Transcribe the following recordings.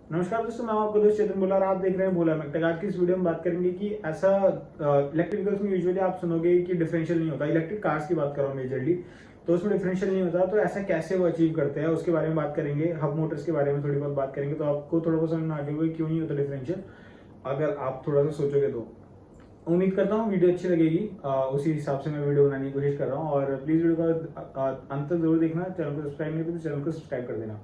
नमस्कार दोस्तों, मैं आपका दोस्त चेतन बोला और आप देख रहे हैं भोला मैकटेक। आज की इस वीडियो में बात करेंगे कि ऐसा इलेक्ट्रिक व्हीकल्स में यूजुअली आप सुनोगे कि डिफरेंशियल नहीं होता। इलेक्ट्रिक कार्स की बात कर रहा हूँ मेजरली, तो उसमें डिफरेंशियल नहीं होता। तो ऐसा कैसे वो अचीव करते हैं उसके बारे में बात करेंगे। हब मोटर्स के बारे में थोड़ी बहुत बात करेंगे तो आपको थोड़ा बहुत समझ में आ जाएगा क्यों नहीं होता डिफरेंशियल, अगर आप थोड़ा सा सोचोगे तो। उम्मीद करता हूँ वीडियो अच्छी लगेगी। उसी हिसाब से मैं वीडियो बनाने की कोशिश कर रहा हूँ और प्लीज़ वीडियो का अंत तक जरूर देखना। चैनल को सब्सक्राइब नहीं किया तो चैनल को सब्सक्राइब कर देना।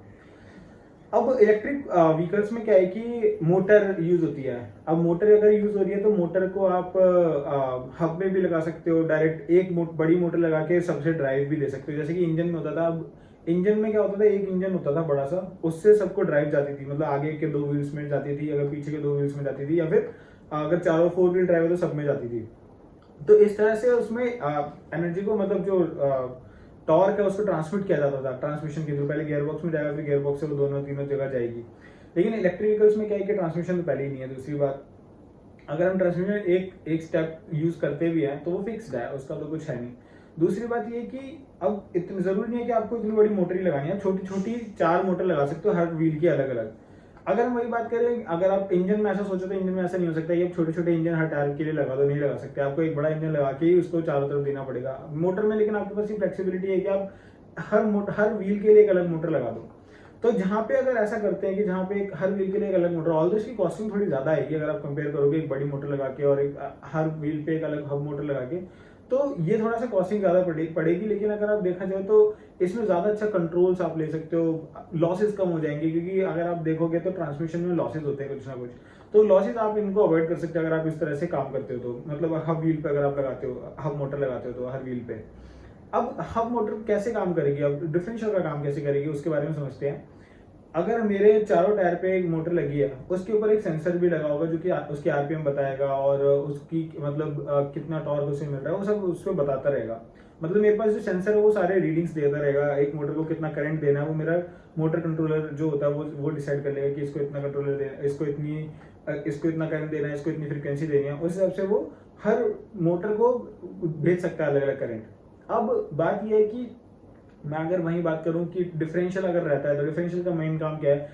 अब इलेक्ट्रिक व्हीकल्स में क्या है कि मोटर यूज होती है। अब मोटर अगर यूज हो रही है तो मोटर को आप हब में भी लगा सकते हो, डायरेक्ट एक बड़ी मोटर लगा के सबसे ड्राइव भी दे सकते हो, जैसे कि इंजन में होता था। अब इंजन में क्या होता था, एक इंजन होता था बड़ा सा, उससे सबको ड्राइव जाती थी, मतलब आगे के 2 व्हील्स में जाती थी, अगर पीछे के 2 व्हील्स में जाती थी, या फिर अगर चारों 4 व्हील ड्राइव है तो सब में जाती थी। तो इस तरह से उसमें एनर्जी को, मतलब जो टॉर्क है उसको ट्रांसमिट किया जाता था ट्रांसमिशन के थ्रू। पहले गियर बॉक्स में जाएगा, फिर गियर बॉक्स से वो दोनों तीनों जगह जाएगी। लेकिन इलेक्ट्रिक व्हीकल्स में क्या है कि ट्रांसमिशन तो पहले ही नहीं है। दूसरी बात, अगर हम ट्रांसमिशन एक एक स्टेप यूज करते भी हैं तो वो फिक्स्ड है, उसका तो कुछ है नहीं। दूसरी बात ये कि अब इतनी जरूरी नहीं है कि आपको इतनी बड़ी मोटर ही लगानी है, छोटी छोटी 4 मोटर लगा सकते हो हर व्हील की अलग अलग। अगर हम वही बात करें, अगर आप इंजन में ऐसा सोचो तो इंजन में ऐसा नहीं हो सकता। ये छोटे छोटे इंजन हर टायर के लिए लगा दो, नहीं लगा सकते। आपको एक बड़ा इंजन लगा के ही उसको चारों तरफ देना पड़ेगा मोटर में। लेकिन आपके पास ये फ्लेक्सिबिलिटी है कि आप हर व्हील के लिए एक अलग मोटर लगा दो। तो जहां पे अगर ऐसा करते हैं कि जहां पे एक हर व्हील के लिए एक अलग मोटर, ऑल्दो इसकी कॉस्टिंग थोड़ी ज्यादा आएगी अगर आप कंपेयर करोगे एक बड़ी मोटर लगा के और एक हर व्हील पे एक अलग हब मोटर लगा के, तो ये थोड़ा सा कॉस्टिंग ज्यादा पड़ेगी। लेकिन अगर आप देखा जाए तो इसमें ज्यादा अच्छा कंट्रोल्स आप ले सकते हो, लॉसेस कम हो जाएंगे। क्योंकि अगर आप देखोगे तो ट्रांसमिशन में लॉसेस होते हैं कुछ ना कुछ, तो लॉसेस आप इनको अवॉइड कर सकते हो अगर आप इस तरह से काम करते हो तो। मतलब हब व्हील पे अगर आप लगाते हो, हब मोटर लगाते हो तो हर व्हील पे। अब हब मोटर कैसे काम करेगी, अब डिफरेंशियल का काम कैसे करेगी उसके बारे में समझते हैं। अगर मेरे चारों टायर पे एक मोटर लगी है, उसके ऊपर एक सेंसर भी लगा होगा जो कि उसकी आरपीएम बताएगा और उसकी मतलब कितना टॉर्क उसे मिल रहा है वो सब उस पर बताता रहेगा। मतलब मेरे पास जो सेंसर है वो सारे रीडिंग्स देता रहेगा, एक मोटर को कितना करंट देना है वो मेरा मोटर कंट्रोलर जो होता है वो डिसाइड कर लेगा कि इसको इतना कंट्रोलर देना, इसको इतना करंट देना है, इसको इतनी फ्रिक्वेंसी देनी है। उस हिसाब से वो हर मोटर को भेज सकता है अलग अलग करंट। अब बात यह है कि मैं अगर वही बात करूं कि डिफरेंशियल अगर रहता है तो डिफरेंशियल का मेन काम क्या है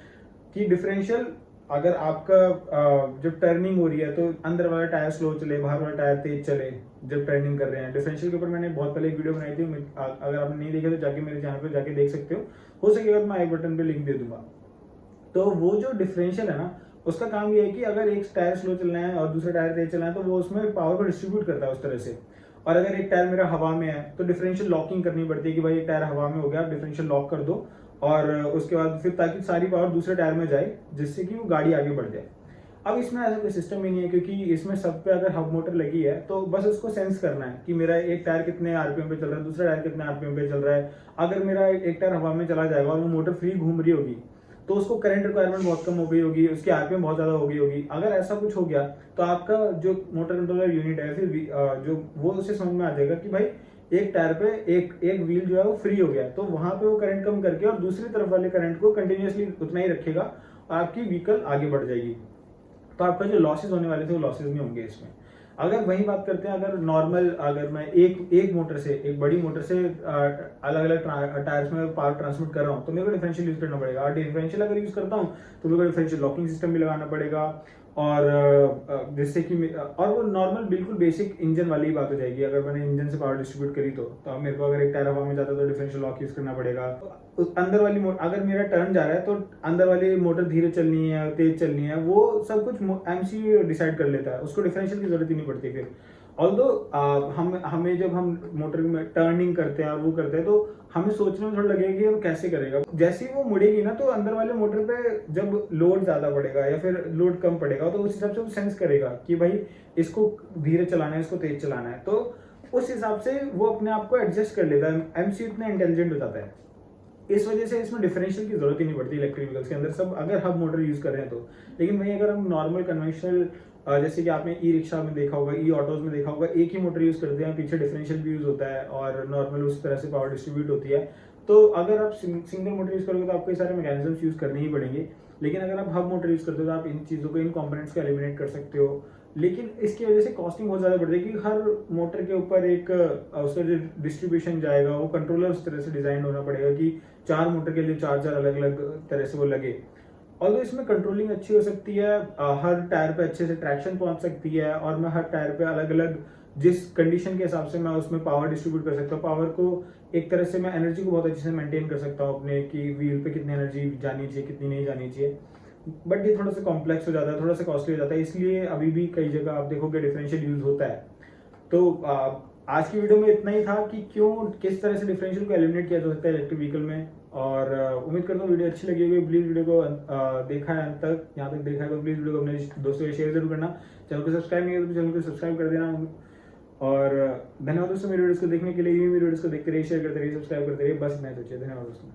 कि डिफरेंशियल, अगर आपका जब टर्निंग हो रही है तो अंदर वाला टायर स्लो चले, बाहर वाला टायर तेज चले जब टर्निंग कर रहे हैं। डिफरेंशियल के ऊपर मैंने बहुत पहले एक वीडियो बनाई थी, अगर आपने नहीं देखा तो जाके मेरे चैनल पर जाके देख सकते हो सकेगा तो मैं आई बटन पे लिंक दे दूंगा। तो वो जो डिफरेंशियल है ना, उसका काम ये है कि अगर एक टायर स्लो चलना है और दूसरा टायर तेज चलना है तो वो उसमें पावर को डिस्ट्रीब्यूट करता है उस तरह से। और अगर एक टायर मेरा हवा में है तो डिफरेंशियल लॉकिंग करनी पड़ती है कि भाई एक टायर हवा में हो गया, डिफरेंशियल लॉक कर दो और उसके बाद फिर ताकि सारी पावर दूसरे टायर में जाए जिससे कि वो गाड़ी आगे बढ़ जाए। अब इसमें ऐसा कोई सिस्टम ही नहीं है क्योंकि इसमें सब पे अगर हब मोटर लगी है तो बस उसको सेंस करना है कि मेरा एक टायर कितने आरपीएम पे चल रहा है, दूसरा टायर कितने आरपीएम पे चल रहा है। अगर मेरा एक टायर हवा में चला जाएगा और वो मोटर फ्री घूम रही होगी तो उसको करंट रिक्वायरमेंट बहुत कम हो गई होगी, उसकी आरपीएम बहुत ज्यादा हो गई होगी। अगर ऐसा कुछ हो गया तो आपका जो मोटर कंट्रोलर यूनिट है फिर जो वो उसे समझ में आ जाएगा कि भाई एक टायर पे एक व्हील जो है वो फ्री हो गया, तो वहां पे वो करंट कम करके और दूसरी तरफ वाले करंट को कंटिन्यूअसली उतना ही रखेगा और आपकी व्हीकल आगे बढ़ जाएगी। तो आपका जो लॉसेस होने वाले थे वो लॉसेस नहीं होंगे इसमें। अगर वही बात करते हैं, अगर नॉर्मल, अगर मैं एक एक मोटर से, एक बड़ी मोटर से अलग अलग टायर्स में पावर ट्रांसमिट कर रहा हूँ तो मेरे को डिफरेंशियल यूज करना पड़ेगा। और डिफरेंशियल अगर यूज करता हूँ तो मेरे को डिफरेंशियल लॉकिंग सिस्टम भी लगाना पड़ेगा। और जिससे कि और वो नॉर्मल बिल्कुल बेसिक इंजन वाली ही बात हो जाएगी। अगर मैंने इंजन से पावर डिस्ट्रीब्यूट करी तो अब मेरे को अगर एक टायर हवा में जाता है तो डिफरेंशियल लॉक यूज करना पड़ेगा। तो अंदर वाली अगर मेरा टर्न जा रहा है तो अंदर वाली मोटर धीरे चलनी है तेज चलनी है, वो सब कुछ एमसी डिसाइड कर लेता है, उसको डिफरेंशियल की जरूरत ही नहीं पड़ती फिर। ऑल्दो हमें जब हम मोटर में टर्निंग करते हैं और वो करते हैं तो हमें सोचने में थोड़ा लगेगा कि वो कैसे करेगा। जैसे ही वो मुड़ेगी ना तो अंदर वाले मोटर पे जब लोड ज्यादा पड़ेगा या फिर लोड कम पड़ेगा तो उस हिसाब से वो सेंस करेगा कि भाई इसको धीरे चलाना है, इसको तेज चलाना है। तो उस हिसाब से वो अपने आप को एडजस्ट कर लेता है। एमसी इतना इंटेलिजेंट हो जाता है, इस वजह से इसमें डिफरेंशियल की जरूरत ही नहीं पड़ती इलेक्ट्रिक व्हीकल्स के अंदर, सब अगर हब मोटर यूज कर रहे हैं तो। लेकिन वहीं अगर हम नॉर्मल कन्वेंशनल, जैसे कि आपने ई रिक्शा में देखा होगा, ई ऑटोज में देखा होगा, एक ही मोटर यूज करते हैं, पीछे डिफरेंशियल भी यूज होता है और नॉर्मल उस तरह से पावर डिस्ट्रीब्यूट होती है। तो अगर आप सिंगल मोटर यूज करोगे तो आपको ये सारे मैकेनिज्म यूज करने ही पड़ेंगे। लेकिन अगर आप हब मोटर यूज करते हो तो आप इन चीजों को, इन कॉम्पोनेंट्स को एलिमिनेट कर सकते हो। लेकिन इसकी वजह से कॉस्टिंग बहुत ज्यादा बढ़ जाएगी। हर मोटर के ऊपर एक उसका जो डिस्ट्रीब्यूशन जाएगा वो कंट्रोलर उस तरह से डिजाइन होना पड़ेगा कि 4 मोटर के लिए 4 अलग अलग तरह से वो लगे। ऑल्दो इसमें कंट्रोलिंग अच्छी हो सकती है, हर टायर पे अच्छे से ट्रैक्शन पहुंच सकती है, और मैं हर टायर पे अलग अलग जिस कंडीशन के हिसाब से मैं उसमें पावर डिस्ट्रीब्यूट कर सकता हूँ, पावर को एक तरह से मैं एनर्जी को बहुत अच्छे से मेंटेन कर सकता हूँ अपने, कि व्हील पे कितनी एनर्जी जानी चाहिए कितनी नहीं जानी चाहिए। बट ये थोड़ा सा कॉम्प्लेक्स हो जाता है, थोड़ा सा कॉस्टली हो जाता है, इसलिए अभी भी कई जगह आप देखोगे डिफरेंशियल यूज होता है। तो आज की वीडियो में इतना ही था कि क्यों किस तरह से डिफरेंशियल को एलिमिनेट किया जा सकता है इलेक्ट्रिक व्हीकल में। और उम्मीद करता हूँ वीडियो अच्छी लगी होगी। प्लीज वीडियो को देखा है अंत तक, यहाँ तक देखा है तो प्लीज वीडियो को अपने दोस्तों के शेयर जरूर करना। चैनल को सब्सक्राइब नहीं किया तो चैनल को सब्सक्राइब कर देना। और धन्यवाद दोस्तों मेरी वीडियोस को देखने के लिए। मेरी वीडियोस को देखते रहिए, शेयर करते रहिए, सब्सक्राइब करते रहिए। बस इतना ही सोचिए। धन्यवाद दोस्तों।